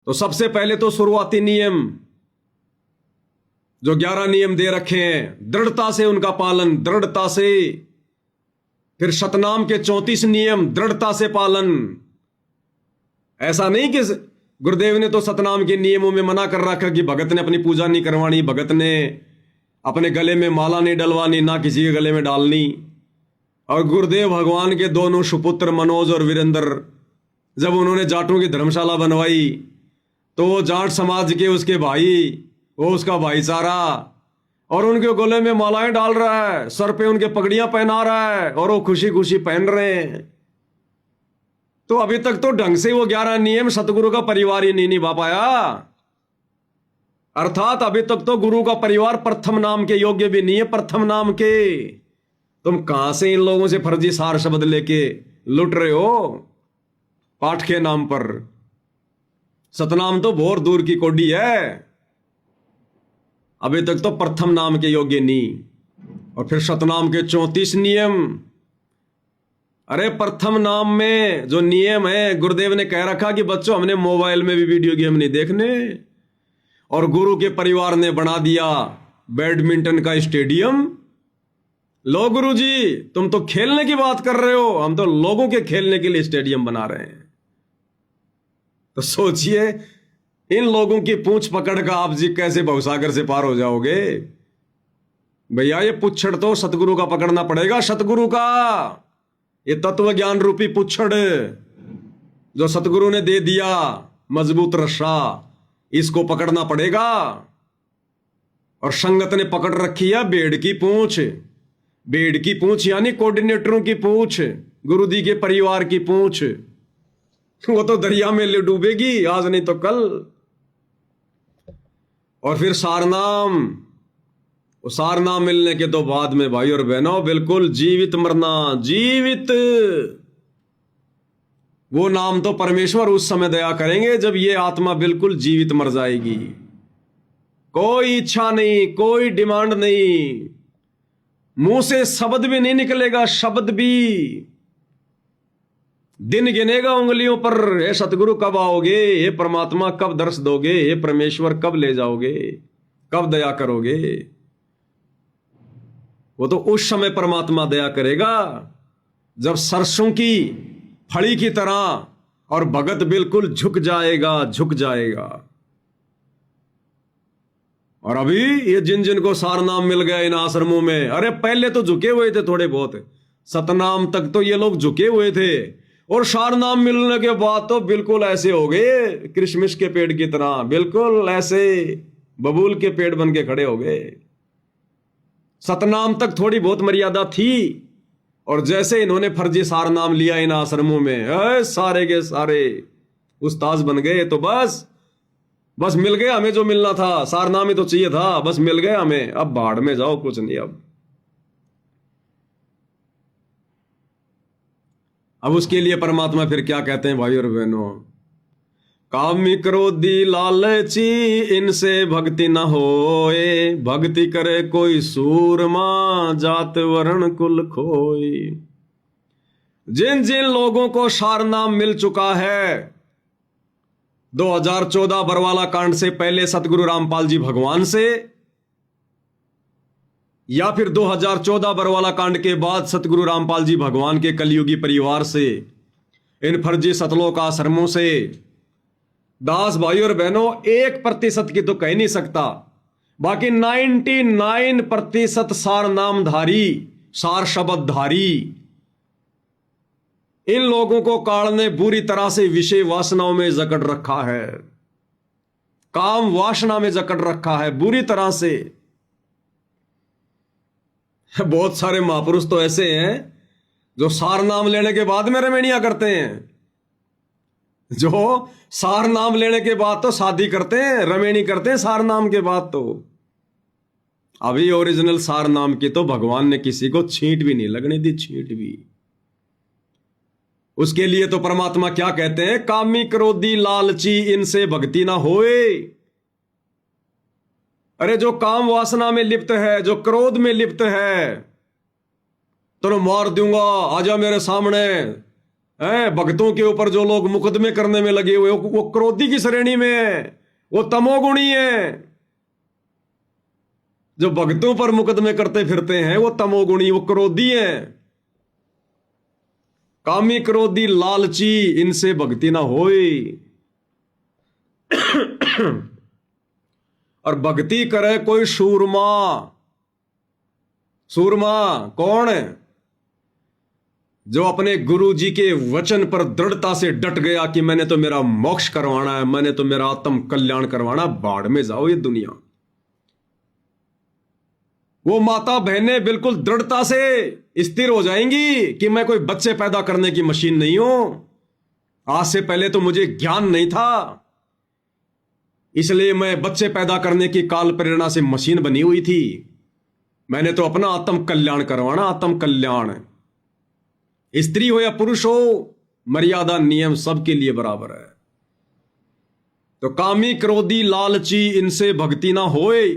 तो सबसे पहले तो शुरुआती नियम जो 11 नियम दे रखे हैं, दृढ़ता से उनका पालन, दृढ़ता से। फिर सतनाम के 34 नियम, दृढ़ता से पालन। ऐसा नहीं कि गुरुदेव ने तो सतनाम के नियमों में मना कर रखा कि भगत ने अपनी पूजा नहीं करवानी, भगत ने अपने गले में माला नहीं डलवानी, ना किसी के गले में डालनी। और गुरुदेव भगवान के दोनों सुपुत्र मनोज और वीरेंद्र, जब उन्होंने जाटों की धर्मशाला बनवाई तो वो जाट समाज के उसके भाई, वो उसका भाईचारा, और उनके गले में मालाएं डाल रहा है, सर पे उनके पगड़ियां पहना रहा है, और वो खुशी खुशी पहन रहे हैं। तो अभी तक तो ढंग से वो 11 नियम सतगुरु का परिवार ही नहीं निभा पाया। अर्थात अभी तक तो गुरु का परिवार प्रथम नाम के योग्य भी नहीं है, प्रथम नाम के। तुम कहां से इन लोगों से फर्जी सार शब्द लेके लुट रहे हो पाठ के नाम पर? सतनाम तो बहुत दूर की कोडी है, अभी तक तो प्रथम नाम के योग्य नहीं। और फिर सतनाम के 34 नियम। अरे प्रथम नाम में जो नियम है, गुरुदेव ने कह रखा कि बच्चों हमने मोबाइल में भी वीडियो गेम नहीं देखने, और गुरु के परिवार ने बना दिया बैडमिंटन का स्टेडियम। लो गुरु जी, तुम तो खेलने की बात कर रहे हो, हम तो लोगों के खेलने के लिए स्टेडियम बना रहे हैं। तो सोचिए इन लोगों की पूंछ पकड़ कर आप जी कैसे भवसागर से पार हो जाओगे? भैया ये पुच्छड़ तो सतगुरु का पकड़ना पड़ेगा, सतगुरु का। ये तत्व ज्ञान रूपी पुच्छड़ जो सतगुरु ने दे दिया, मजबूत रस्सा, इसको पकड़ना पड़ेगा। और संगत ने पकड़ रखी है भेड़ की पूंछ। भेड़ की पूंछ यानी कोऑर्डिनेटरों की पूंछ, गुरुजी के परिवार की पूंछ। वो तो दरिया में ले डूबेगी, आज नहीं तो कल। और फिर सारनाम, वो सारनाम मिलने के तो बाद में भाई और बहनों बिल्कुल जीवित मरना, जीवित। वो नाम तो परमेश्वर उस समय दया करेंगे जब ये आत्मा बिल्कुल जीवित मर जाएगी। कोई इच्छा नहीं, कोई डिमांड नहीं, मुंह से शब्द भी नहीं निकलेगा, शब्द भी। दिन गिनेगा उंगलियों पर, हे सतगुरु कब आओगे, हे परमात्मा कब दर्श दोगे, हे परमेश्वर कब ले जाओगे, कब दया करोगे। वो तो उस समय परमात्मा दया करेगा जब सरसों की फड़ी की तरह और भगत बिल्कुल झुक जाएगा, झुक जाएगा। और अभी ये जिन जिन को सारनाम मिल गया इन आश्रमों में, अरे पहले तो झुके हुए थे थोड़े बहुत, सतनाम तक तो ये लोग झुके हुए थे, और सारनाम मिलने के बाद तो बिल्कुल ऐसे हो गए क्रिसमस के पेड़ की तरह, बिल्कुल ऐसे बबूल के पेड़ बन के खड़े हो गए। सतनाम तक थोड़ी बहुत मर्यादा थी, और जैसे इन्होंने फर्जी सारनाम लिया इन आश्रमों में, सारे के सारे उस्ताद बन गए। तो बस मिल गया हमें जो मिलना था, सारनाम ही तो चाहिए था, बस मिल गया हमें, अब बाढ़ में जाओ, कुछ नहीं। अब उसके लिए परमात्मा फिर क्या कहते हैं भाई और बहनों? कामी क्रोधी लालची इनसे भक्ति न होए, भक्ति करे कोई सूरमा जात वर्ण कुल खोए। जिन जिन लोगों को सारनाम मिल चुका है 2014 बरवाला कांड से पहले सतगुरु रामपाल जी भगवान से, या फिर 2014 बरवाला कांड के बाद सतगुरु रामपाल जी भगवान के कलयुगी परिवार से, इन फर्जी सतलोक आश्रमों से, दास भाई और बहनों 1% की तो कह नहीं सकता, बाकी 99% सार नामधारी, सार शब्दधारी, इन लोगों को काल ने बुरी तरह से विषय वासनाओं में जकड़ रखा है, काम वासना में जकड़ रखा है बुरी तरह से। बहुत सारे महापुरुष तो ऐसे हैं जो सार नाम लेने के बाद में रमेणियां करते हैं, जो सार नाम लेने के बाद तो शादी करते हैं, रमेणी करते हैं सार नाम के बाद। तो अभी ओरिजिनल सार नाम की तो भगवान ने किसी को छींट भी नहीं लगने दी, छींट भी। उसके लिए तो परमात्मा क्या कहते हैं? कामी क्रोधी लालची इनसे भक्ति ना होए। अरे जो काम वासना में लिप्त है, जो क्रोध में लिप्त है, तो मार दूंगा, आजा मेरे सामने, भक्तों के ऊपर जो लोग मुकदमे करने में लगे हुए वो क्रोधी की श्रेणी में है, वो तमोगुणी है। जो भक्तों पर मुकदमे करते फिरते हैं वो तमोगुणी, वो क्रोधी है। कामी क्रोधी लालची, इनसे भक्ति ना होए। और भक्ति करे कोई सूरमा। सूरमा कौन है? जो अपने गुरु जी के वचन पर दृढ़ता से डट गया कि मैंने तो मेरा मोक्ष करवाना है, मैंने तो मेरा आत्म कल्याण करवाना। बाढ़ में जाओ ये दुनिया। वो माता बहनें बिल्कुल दृढ़ता से स्थिर हो जाएंगी कि मैं कोई बच्चे पैदा करने की मशीन नहीं हूं। आज से पहले तो मुझे ज्ञान नहीं था, इसलिए मैं बच्चे पैदा करने की काल प्रेरणा से मशीन बनी हुई थी। मैंने तो अपना आत्म कल्याण करवाना, आत्म कल्याण। स्त्री हो या पुरुष हो, मर्यादा नियम सबके लिए बराबर है। तो कामी क्रोधी लालची, इनसे भक्ति ना होए।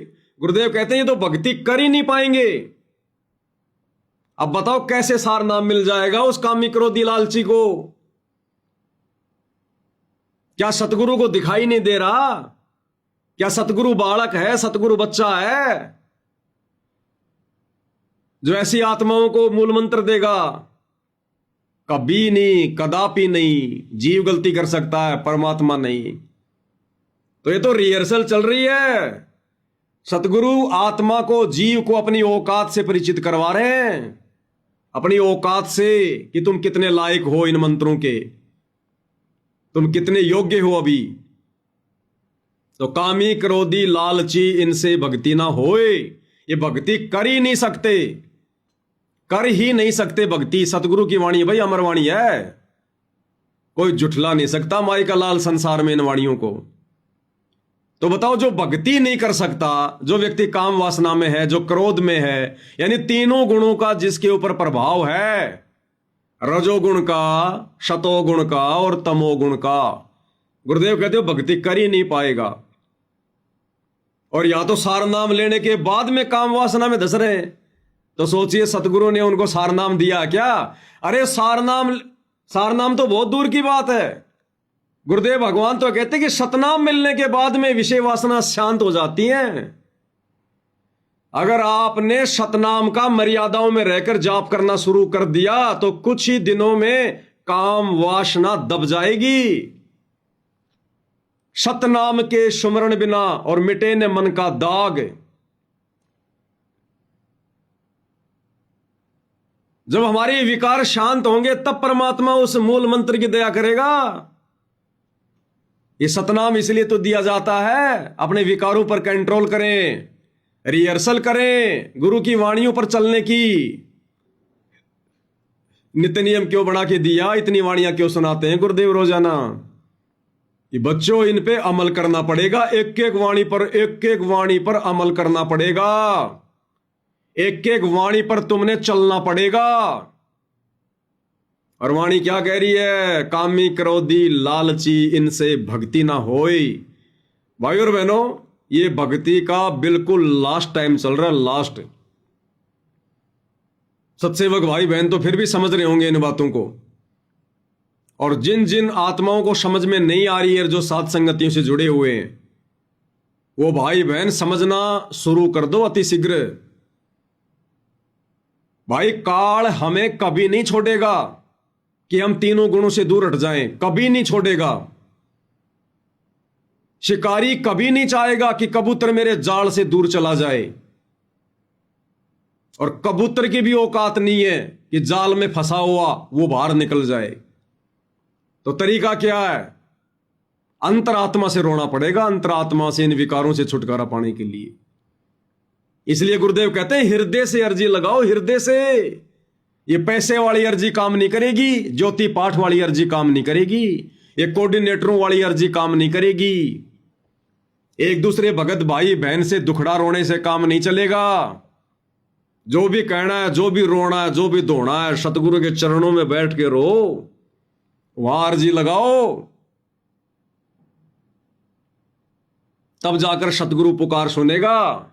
गुरुदेव कहते हैं ये तो भक्ति कर ही नहीं पाएंगे। अब बताओ कैसे सार नाम मिल जाएगा उस कामी क्रोधी लालची को? क्या सतगुरु को दिखाई नहीं दे रहा? क्या सतगुरु बालक है, सतगुरु बच्चा है जो ऐसी आत्माओं को मूल मंत्र देगा? कभी नहीं, कदापि नहीं। जीव गलती कर सकता है, परमात्मा नहीं। तो ये तो रिहर्सल चल रही है। सतगुरु आत्मा को, जीव को अपनी औकात से परिचित करवा रहे हैं, अपनी औकात से कि तुम कितने लायक हो इन मंत्रों के, तुम कितने योग्य हो अभी। तो कामी क्रोधी लालची, इनसे भक्ति ना होए। ये भक्ति कर ही नहीं सकते, कर ही नहीं सकते भक्ति। सतगुरु की वाणी भाई अमर वाणी है, कोई जुठला नहीं सकता माई का लाल संसार में इन वाणियों को। तो बताओ, जो भक्ति नहीं कर सकता, जो व्यक्ति काम वासना में है, जो क्रोध में है, यानी तीनों गुणों का जिसके ऊपर प्रभाव है, रजोगुण का, शतोगुण का और तमोगुण का, गुरुदेव कहते हो भक्ति कर ही नहीं पाएगा। और या तो सार नाम लेने के बाद में काम वासना में धस रहे हैं। तो सोचिए सतगुरु ने उनको सार नाम दिया क्या? अरे सार नाम तो बहुत दूर की बात है। गुरुदेव भगवान तो कहते कि सतनाम मिलने के बाद में विषय वासना शांत हो जाती है। अगर आपने सतनाम का मर्यादाओं में रहकर जाप करना शुरू कर दिया तो कुछ ही दिनों में काम वासना दब जाएगी। सतनाम के सुमरण बिना और मिटे न मन का दाग। जब हमारे विकार शांत होंगे तब परमात्मा उस मूल मंत्र की दया करेगा। ये सतनाम इसलिए तो दिया जाता है, अपने विकारों पर कंट्रोल करें, रिहर्सल करें, गुरु की वाणियों पर चलने की। नित्य नियम क्यों बना के दिया? इतनी वाणियां क्यों सुनाते हैं गुरुदेव रोजाना? कि बच्चों इन पे अमल करना पड़ेगा। एक एक वाणी पर अमल करना पड़ेगा। एक एक वाणी पर तुमने चलना पड़ेगा। और वाणी क्या कह रही है? कामी क्रोधी लालची, इनसे भक्ति ना होए। भाई और बहनों, ये भक्ति का बिल्कुल लास्ट टाइम चल रहा है, लास्ट। सत्सेवक भाई बहन तो फिर भी समझ रहे होंगे इन बातों को। और जिन जिन आत्माओं को समझ में नहीं आ रही है, जो साथ संगतियों से जुड़े हुए हैं, वो भाई बहन समझना शुरू कर दो अति शीघ्र। भाई काल हमें कभी नहीं छोड़ेगा कि हम तीनों गुणों से दूर हट जाएं, कभी नहीं छोड़ेगा। शिकारी कभी नहीं चाहेगा कि कबूतर मेरे जाल से दूर चला जाए। और कबूतर की भी औकात नहीं है कि जाल में फंसा हुआ वो बाहर निकल जाए। तो तरीका क्या है? अंतरात्मा से रोना पड़ेगा, अंतरात्मा से इन विकारों से छुटकारा पाने के लिए। इसलिए गुरुदेव कहते हैं हृदय से अर्जी लगाओ, हृदय से। ये पैसे वाली अर्जी काम नहीं करेगी, ज्योति पाठ वाली अर्जी काम नहीं करेगी, ये कोऑर्डिनेटरों वाली अर्जी काम नहीं करेगी, एक दूसरे भगत भाई बहन से दुखड़ा रोने से काम नहीं चलेगा। जो भी कहना है, जो भी रोना है, जो भी धोना है, सतगुरु के चरणों में बैठ के रो, वहां अर्जी लगाओ। तब जाकर सतगुरु पुकार सुनेगा।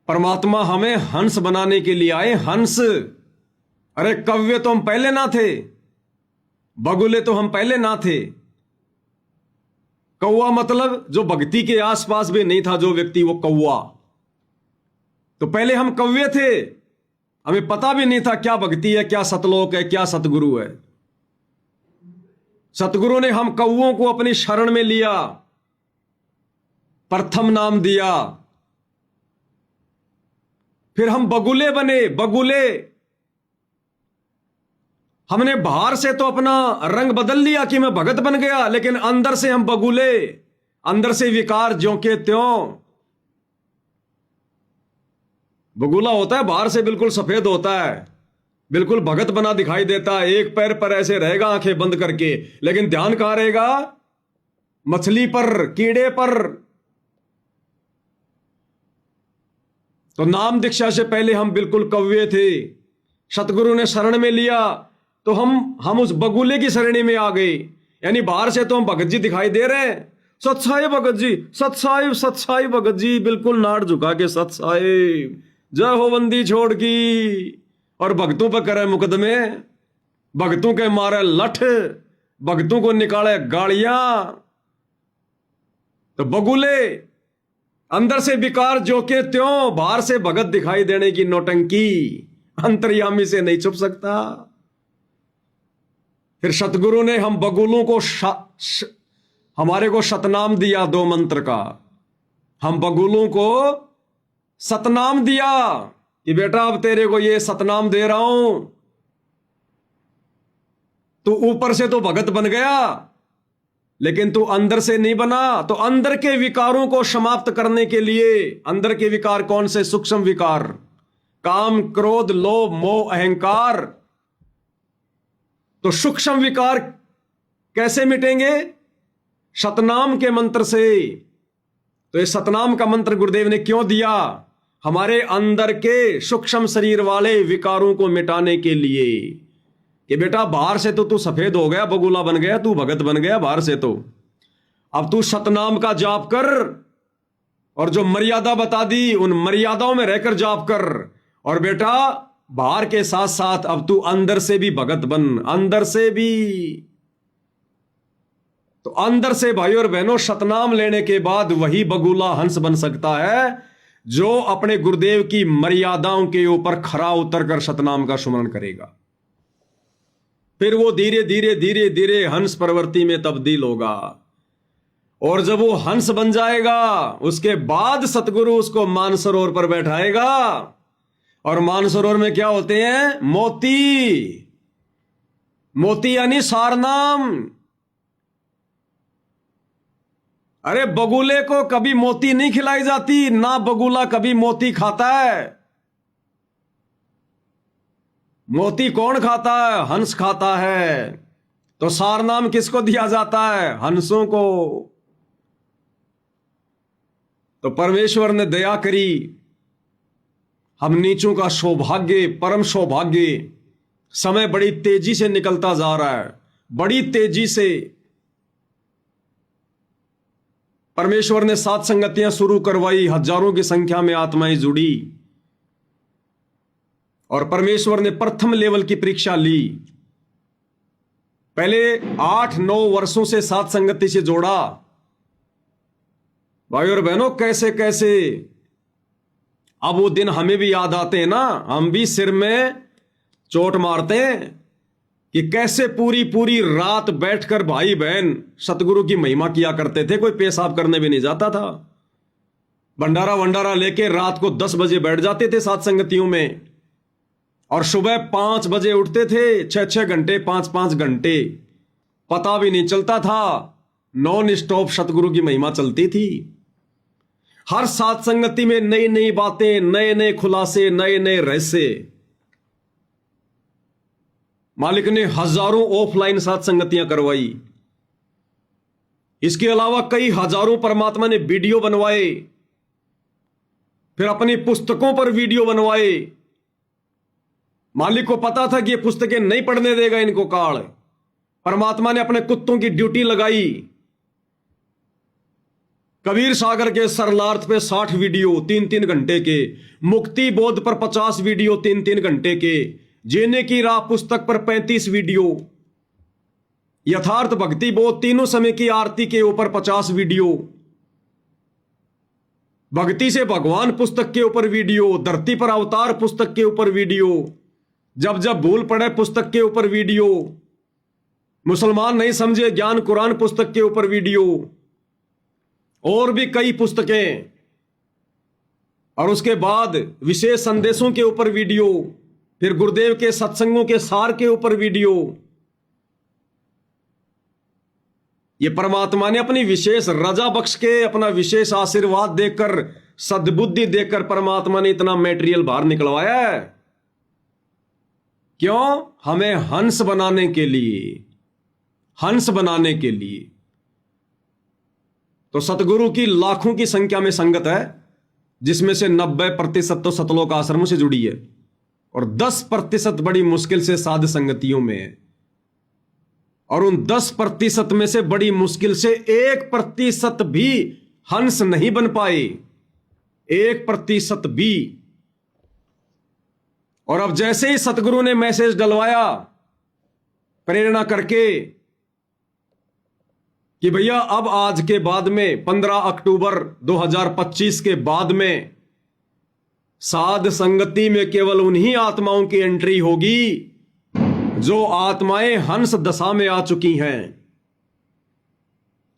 परमात्मा हमें हंस बनाने के लिए आए, हंस। अरे कव्य तो हम पहले ना थे, बगुले तो हम पहले ना थे। कौवा मतलब जो भक्ति के आसपास भी नहीं था जो व्यक्ति, वो कौवा। तो पहले हम कव्य थे, हमें पता भी नहीं था क्या भक्ति है, क्या सतलोक है, क्या सतगुरु है। सतगुरु ने हम कौवों को अपनी शरण में लिया, प्रथम नाम दिया, फिर हम बगुले बने। बगुले हमने बाहर से तो अपना रंग बदल लिया कि मैं भगत बन गया, लेकिन अंदर से हम बगुले, अंदर से विकार ज्यों के त्यों। बगुला होता है बाहर से बिल्कुल सफेद होता है, बिल्कुल भगत बना दिखाई देता है, एक पैर पर ऐसे रहेगा आंखें बंद करके, लेकिन ध्यान कहां रहेगा? मछली पर, कीड़े पर। तो नाम दीक्षा से पहले हम बिल्कुल कव्य थे। सतगुरु ने शरण में लिया तो हम उस बगुले की शरणी में आ गए। यानी बाहर से तो हम भगत जी दिखाई दे रहे हैं, सतसाई भगत जी, सतसाई सतसाई भगत जी, बिल्कुल नाड़ झुका के सतसाई, जय हो बंदी छोड़ की। और भक्तों पर करे मुकदमे, भक्तों के मारे लठ, भक्तों को निकाले गाड़ियां। तो बगुले अंदर से विकार जो के त्यों, बाहर से भगत दिखाई देने की नौटंकी, अंतर्यामी से नहीं छुप सकता। फिर सतगुरु ने हम बगुलों को हमारे को सतनाम दिया, 2 मंत्र का। हम बगुलों को सतनाम दिया कि बेटा अब तेरे को ये सतनाम दे रहा हूं। तू ऊपर से तो भगत बन गया, लेकिन तू अंदर से नहीं बना। तो अंदर के विकारों को समाप्त करने के लिए, अंदर के विकार कौन से? सूक्ष्म विकार, काम, क्रोध, लोभ, मोह, अहंकार। तो सूक्ष्म विकार कैसे मिटेंगे? सतनाम के मंत्र से। तो ये सतनाम का मंत्र गुरुदेव ने क्यों दिया? हमारे अंदर के सूक्ष्म शरीर वाले विकारों को मिटाने के लिए कि बेटा बाहर से तो तू सफेद हो गया, बगुला बन गया, तू भगत बन गया बाहर से, तो अब तू सतनाम का जाप कर, और जो मर्यादा बता दी उन मर्यादाओं में रहकर जाप कर। और बेटा बाहर के साथ साथ अब तू अंदर से भी भगत बन, अंदर से भी। तो अंदर से भाई और बहनों सतनाम लेने के बाद वही बगुला हंस बन सकता है जो अपने गुरुदेव की मर्यादाओं के ऊपर खरा उतरकर सतनाम का सुमरण करेगा। फिर वो धीरे धीरे धीरे धीरे हंस प्रवृत्ति में तब्दील होगा, और जब वो हंस बन जाएगा उसके बाद सतगुरु उसको मानसरोवर पर बैठाएगा। और मानसरोवर में क्या होते हैं? मोती। मोती यानी सारनाम। अरे बगुले को कभी मोती नहीं खिलाई जाती, ना बगुला कभी मोती खाता है। मोती कौन खाता है? हंस खाता है। तो सारनाम किसको दिया जाता है? हंसों को। तो परमेश्वर ने दया करी, हम नीचों का सौभाग्य, परम सौभाग्य। समय बड़ी तेजी से निकलता जा रहा है, बड़ी तेजी से। परमेश्वर ने 7 संगतियां शुरू करवाई, हजारों की संख्या में आत्माएं जुड़ी, और परमेश्वर ने प्रथम लेवल की परीक्षा ली। पहले 8-9 वर्षों से 7 संगति से जोड़ा। भाई और बहनों कैसे कैसे अब वो दिन हमें भी याद आते हैं ना, हम भी सिर में चोट मारते हैं कि कैसे पूरी पूरी रात बैठकर भाई बहन सतगुरु की महिमा किया करते थे। कोई पेशाब करने भी नहीं जाता था, भंडारा वंडारा लेके रात को 10 बजे बैठ जाते थे 7 संगतियों में, और सुबह 5 बजे उठते थे। 6-6 घंटे, 5-5 घंटे, पता भी नहीं चलता था। नॉन स्टॉप सतगुरु की महिमा चलती थी। हर 7 संगति में नई नई बातें, नए नए खुलासे, नए नए रहस्य। मालिक ने हजारों ऑफलाइन 7 संगतियां करवाई। इसके अलावा कई हजारों परमात्मा ने वीडियो बनवाए, फिर अपनी पुस्तकों पर वीडियो बनवाए। मालिक को पता था कि ये पुस्तकें नहीं पढ़ने देगा इनको काल। परमात्मा ने अपने कुत्तों की ड्यूटी लगाई। कबीर सागर के सरलार्थ पे 60 वीडियो 3-3 घंटे के, मुक्ति बोध पर 50 वीडियो 3-3 घंटे के, जीने की राह पुस्तक पर 35 वीडियो, यथार्थ भक्ति बोध तीनों समय की आरती के ऊपर 50 वीडियो, भक्ति से भगवान पुस्तक के ऊपर वीडियो, धरती पर अवतार पुस्तक के ऊपर वीडियो, जब जब भूल पड़े पुस्तक के ऊपर वीडियो, मुसलमान नहीं समझे ज्ञान कुरान पुस्तक के ऊपर वीडियो, और भी कई पुस्तकें, और उसके बाद विशेष संदेशों के ऊपर वीडियो, फिर गुरुदेव के सत्संगों के सार के ऊपर वीडियो। ये परमात्मा ने अपनी विशेष रजा बख्श के, अपना विशेष आशीर्वाद देकर, सद्बुद्धि देकर परमात्मा ने इतना मटेरियल बाहर निकलवाया है। क्यों? हमें हंस बनाने के लिए, हंस बनाने के लिए। तो सतगुरु की लाखों की संख्या में संगत है, जिसमें से 90% तो सतलोक आश्रमों से जुड़ी है और 10% बड़ी मुश्किल से साध संगतियों में है। और उन 10% में से बड़ी मुश्किल से 1% भी हंस नहीं बन पाए, 1% भी। और अब जैसे ही सतगुरु ने मैसेज डलवाया प्रेरणा करके कि भैया अब आज के बाद में 15 अक्टूबर 2025 के बाद में साध संगति में केवल उन्हीं आत्माओं की एंट्री होगी जो आत्माएं हंस दशा में आ चुकी हैं,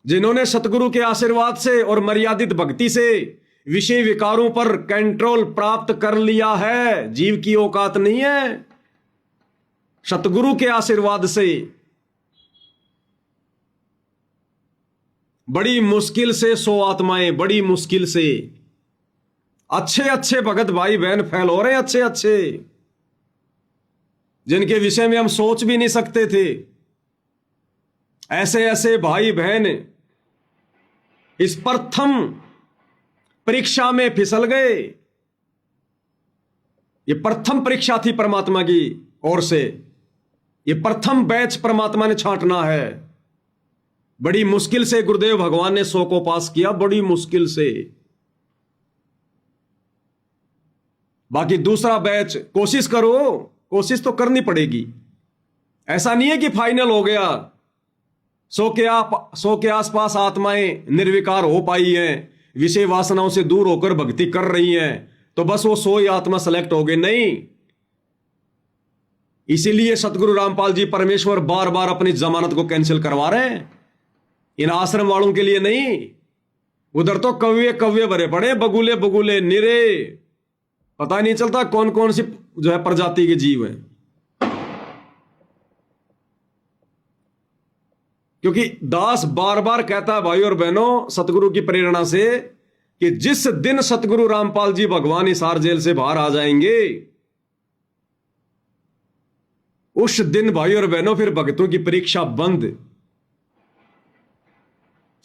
जिन्होंने सतगुरु के आशीर्वाद से और मर्यादित भक्ति से विषय विकारों पर कंट्रोल प्राप्त कर लिया है। जीव की औकात नहीं है, सतगुरु के आशीर्वाद से बड़ी मुश्किल से 100 आत्माएं, बड़ी मुश्किल से अच्छे अच्छे भगत भाई बहन फैल हो रहे हैं, अच्छे अच्छे, जिनके विषय में हम सोच भी नहीं सकते थे। ऐसे ऐसे भाई बहन इस प्रथम परीक्षा में फिसल गए। ये प्रथम परीक्षा थी परमात्मा की ओर से, ये प्रथम बैच परमात्मा ने छांटना है। बड़ी मुश्किल से गुरुदेव भगवान ने 100 को पास किया, बड़ी मुश्किल से। बाकी दूसरा बैच कोशिश करो, कोशिश तो करनी पड़ेगी। ऐसा नहीं है कि फाइनल हो गया, 100 के आसपास आत्माएं निर्विकार हो पाई हैं, विषय वासनाओं से दूर होकर भक्ति कर रही हैं, तो बस वो 100 ही आत्मा सेलेक्ट हो गए, नहीं। इसीलिए सतगुरु रामपाल जी परमेश्वर बार बार अपनी जमानत को कैंसिल करवा रहे हैं, इन आश्रम वालों के लिए नहीं। उधर तो कव्य कव्य भरे पड़े, बगुले बगुले निरे, पता नहीं चलता कौन कौन सी जो है प्रजाति के जीव हैं। क्योंकि दास बार बार कहता है भाई और बहनों सतगुरु की प्रेरणा से कि जिस दिन सतगुरु रामपाल जी भगवान हिसार जेल से बाहर आ जाएंगे, उस दिन भाई और बहनों फिर भक्तों की परीक्षा बंद,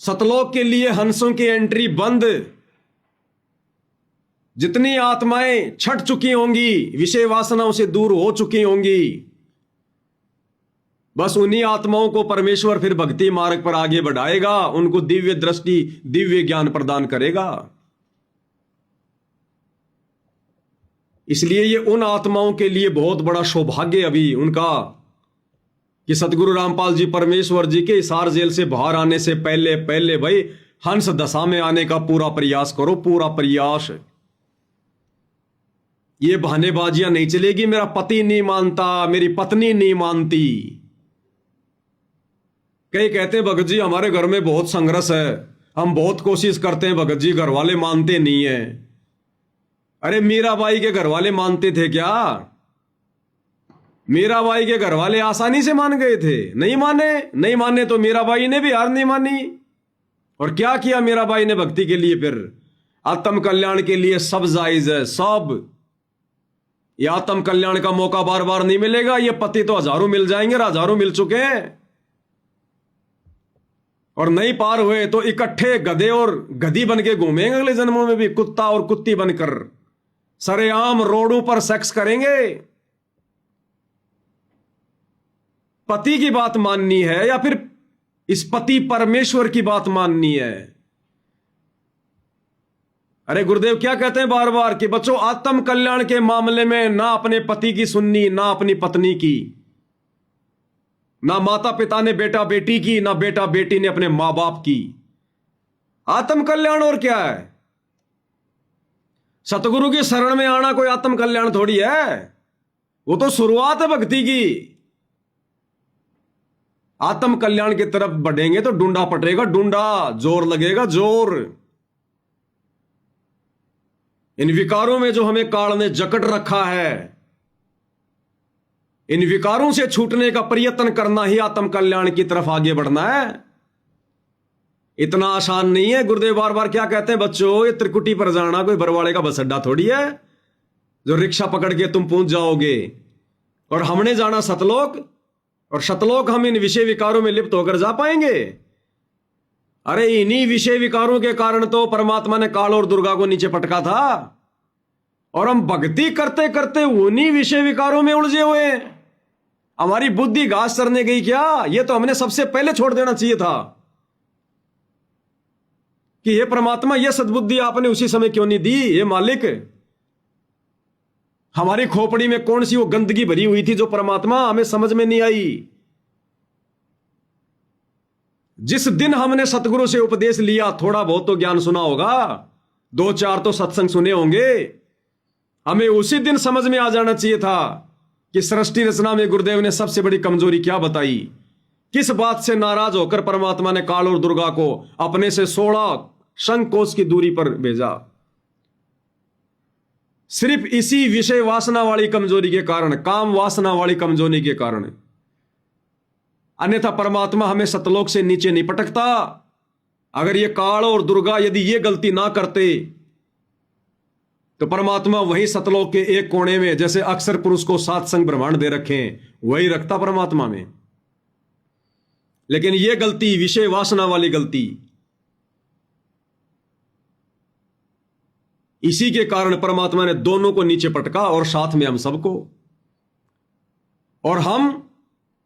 सतलोक के लिए हंसों की एंट्री बंद। जितनी आत्माएं छट चुकी होंगी, विषय वासनाओं से दूर हो चुकी होंगी, बस उन्हीं आत्माओं को परमेश्वर फिर भक्ति मार्ग पर आगे बढ़ाएगा, उनको दिव्य दृष्टि, दिव्य ज्ञान प्रदान करेगा। इसलिए ये उन आत्माओं के लिए बहुत बड़ा सौभाग्य अभी उनका कि सतगुरु रामपाल जी परमेश्वर जी के हिसार जेल से बाहर आने से पहले पहले भाई हंस दशा में आने का पूरा प्रयास करो, पूरा प्रयास। ये बहानेबाजियां नहीं चलेगी, मेरा पति नहीं मानता, मेरी पत्नी नहीं मानती। कई कहते हैं भगत जी हमारे घर में बहुत संघर्ष है, हम बहुत कोशिश करते हैं भगत जी, घर वाले मानते नहीं है। अरे मीराबाई के घर वाले मानते थे क्या? मीराबाई के घर वाले आसानी से मान गए थे? नहीं माने। नहीं माने तो मीराबाई ने भी हार नहीं मानी। और क्या किया मीराबाई ने भक्ति के लिए? फिर आत्म कल्याण के लिए सब जायज है, सब। ये आत्म कल्याण का मौका बार बार नहीं मिलेगा। ये पति तो हजारों मिल जाएंगे, हजारों मिल चुके हैं। और नहीं पार हुए तो इकट्ठे गधे और गधी बन के घूमेंगे अगले जन्मों में भी, कुत्ता और कुत्ती बनकर सरेआम रोडों पर सेक्स करेंगे। पति की बात माननी है या फिर इस पति परमेश्वर की बात माननी है? अरे गुरुदेव क्या कहते हैं बार बार कि बच्चों आत्म कल्याण के मामले में ना अपने पति की सुननी, ना अपनी पत्नी की, ना माता पिता ने बेटा बेटी की, ना बेटा बेटी ने अपने मां बाप की। आत्म कल्याण और क्या है? सतगुरु की शरण में आना कोई आत्म कल्याण थोड़ी है, वो तो शुरुआत है भक्ति की। आत्म कल्याण की तरफ बढ़ेंगे तो डूंडा पटेगा, डूंडा, जोर लगेगा, जोर। इन विकारों में जो हमें काल ने जकड़ रखा है, इन विकारों से छूटने का प्रयत्न करना ही आत्म कल्याण की तरफ आगे बढ़ना है। इतना आसान नहीं है। गुरुदेव बार बार क्या कहते हैं बच्चों, ये त्रिकुटी पर जाना कोई बरवाड़े का बस अड्डा थोड़ी है जो रिक्शा पकड़ के तुम पहुंच जाओगे। और हमने जाना सतलोक, और सतलोक हम इन विषय विकारों में लिप्त होकर जा पाएंगे। अरे इन्हीं विषय विकारों के कारण तो परमात्मा ने काल और दुर्गा को नीचे पटका था, और हम भक्ति करते करते उन्हीं विषय विकारों में उलझे हुए। हमारी बुद्धि घास चरने गई क्या? ये तो हमने सबसे पहले छोड़ देना चाहिए था कि हे परमात्मा, ये सद्बुद्धि आपने उसी समय क्यों नहीं दी? ये मालिक, हमारी खोपड़ी में कौन सी वो गंदगी भरी हुई थी जो परमात्मा हमें समझ में नहीं आई? जिस दिन हमने सतगुरु से उपदेश लिया, थोड़ा बहुत तो ज्ञान सुना होगा, 2-4 तो सत्संग सुने होंगे, हमें उसी दिन समझ में आ जाना चाहिए था कि सृष्टि रचना में गुरुदेव ने सबसे बड़ी कमजोरी क्या बताई। किस बात से नाराज होकर परमात्मा ने काल और दुर्गा को अपने से 16 शंकोश की दूरी पर भेजा? सिर्फ इसी विषय वासना वाली कमजोरी के कारण, काम वासना वाली कमजोरी के कारण। अन्यथा परमात्मा हमें सतलोक से नीचे नहीं पटकता। अगर ये काल और दुर्गा यदि ये गलती ना करते तो परमात्मा वही सतलोक के एक कोने में, जैसे अक्सर पुरुष को 7 संग ब्रह्मांड दे रखे हैं, वही रखता परमात्मा में। लेकिन ये गलती, विषय वासना वाली गलती, इसी के कारण परमात्मा ने दोनों को नीचे पटका और साथ में हम सबको। और हम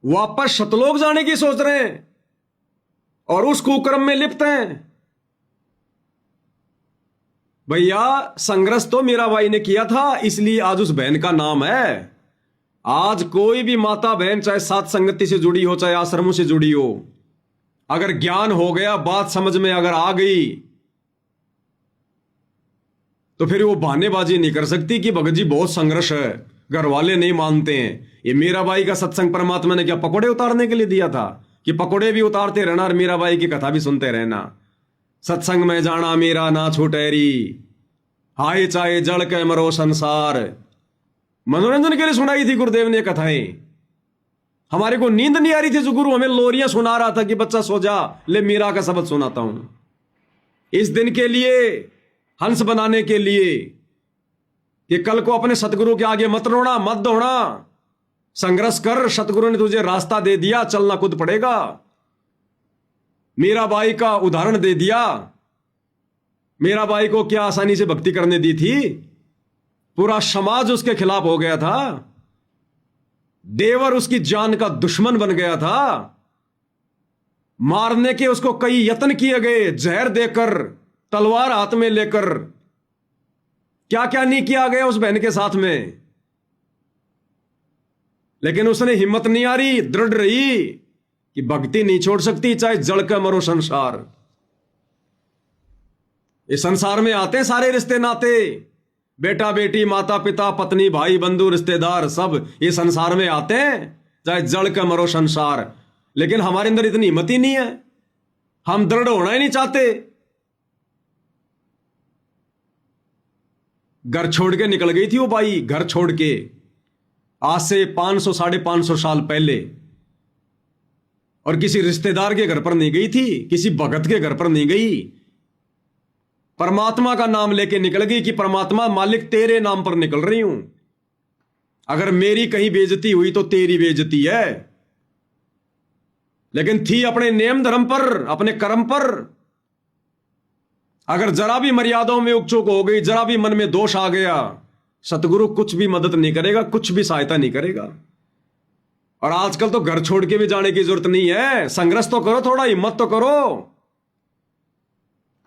वापस सतलोक जाने की सोच रहे हैं और उस कुक्रम में लिप्त हैं। भैया संघर्ष तो मीराबाई ने किया था, इसलिए आज उस बहन का नाम है। आज कोई भी माता बहन, चाहे सात संगति से जुड़ी हो, चाहे आश्रमों से जुड़ी हो, अगर ज्ञान हो गया, बात समझ में अगर आ गई, तो फिर वो बहानेबाजी नहीं कर सकती कि भगत जी बहुत संघर्ष है, घर वाले नहीं मानते हैं। ये मीराबाई का सत्संग परमात्मा ने क्या पकोड़े उतारने के लिए दिया था कि पकोड़े भी उतारते रहना और मीराबाई की कथा भी सुनते रहना? सत्संग में जाना मीरा ना छूटेरी, हाय चाहे जड़ के मरो संसार। मनोरंजन के लिए सुनाई थी गुरुदेव ने कथाएं। हमारे को नींद नहीं आ रही थी जो गुरु हमें लोरियां सुना रहा था कि बच्चा सो जा, ले मीरा का शब्द सुनाता हूं। इस दिन के लिए, हंस बनाने के लिए कि कल को अपने सतगुरु के आगे मत रोना, मत दौड़ना, संघर्ष कर। सतगुरु ने तुझे रास्ता दे दिया, चलना खुद पड़ेगा। मीराबाई का उदाहरण दे दिया। मीराबाई को क्या आसानी से भक्ति करने दी थी? पूरा समाज उसके खिलाफ हो गया था, देवर उसकी जान का दुश्मन बन गया था, मारने के उसको कई यत्न किए गए, जहर देकर, तलवार हाथ में लेकर, क्या क्या नहीं किया गया उस बहन के साथ में। लेकिन उसने हिम्मत नहीं हारी, दृढ़ रही कि भक्ति नहीं छोड़ सकती, चाहे जड़ का मरो संसार। इस संसार में आते सारे रिश्ते नाते, बेटा बेटी, माता पिता, पत्नी, भाई बंधु, रिश्तेदार, सब ये संसार में आते हैं, चाहे जड़ का मरो संसार। लेकिन हमारे अंदर इतनी हिम्मत ही नहीं है, हम दृढ़ होना ही नहीं चाहते। घर छोड़ के निकल गई थी वो बाई, घर छोड़ के, आज से 500 550 साल पहले। और किसी रिश्तेदार के घर पर नहीं गई थी, किसी भगत के घर पर नहीं गई, परमात्मा का नाम लेके निकल गई कि परमात्मा मालिक तेरे नाम पर निकल रही हूं। अगर मेरी कहीं बेइज्जती हुई तो तेरी बेइज्जती है। लेकिन थी अपने नियम धर्म पर, अपने कर्म पर। अगर जरा भी मर्यादाओं में उकचुक हो गई, जरा भी मन में दोष आ गया, सतगुरु कुछ भी मदद नहीं करेगा, कुछ भी सहायता नहीं करेगा। और आजकल तो घर छोड़ के भी जाने की जरूरत नहीं है, संघर्ष तो करो, थोड़ा हिम्मत तो करो।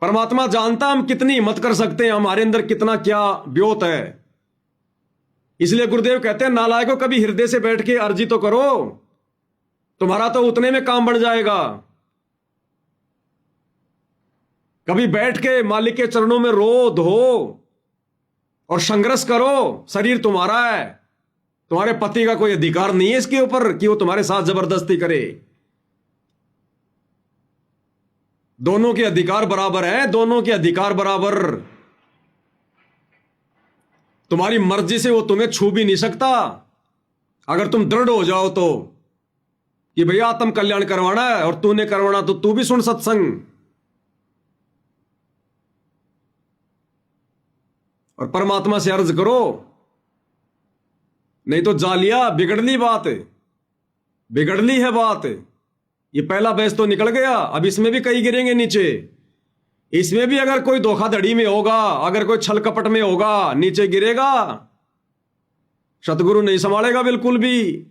परमात्मा जानता हम कितनी हिम्मत कर सकते हैं, हमारे अंदर कितना क्या ब्योत है। इसलिए गुरुदेव कहते हैं नालायकों कभी हृदय से बैठ के अर्जी तो करो, तुम्हारा तो उतने में काम बढ़ जाएगा। कभी बैठ के मालिक के चरणों में रो धो और संघर्ष करो। शरीर तुम्हारा है, तुम्हारे पति का कोई अधिकार नहीं है इसके ऊपर कि वो तुम्हारे साथ जबरदस्ती करे। दोनों के अधिकार बराबर हैं, दोनों के अधिकार बराबर। तुम्हारी मर्जी से वो तुम्हें छू भी नहीं सकता अगर तुम दृढ़ हो जाओ तो कि भैया आत्म कल्याण करवाना है और तूने करवाना तो तू भी सुन सत्संग। और परमात्मा से अर्ज करो, नहीं तो जालिया बिगड़ली बात, बिगड़ली है बात। ये पहला बैच तो निकल गया, अब इसमें भी कई गिरेंगे नीचे। इसमें भी अगर कोई धोखाधड़ी में होगा, अगर कोई छल कपट में होगा, नीचे गिरेगा। सतगुरु नहीं संभालेगा बिल्कुल भी।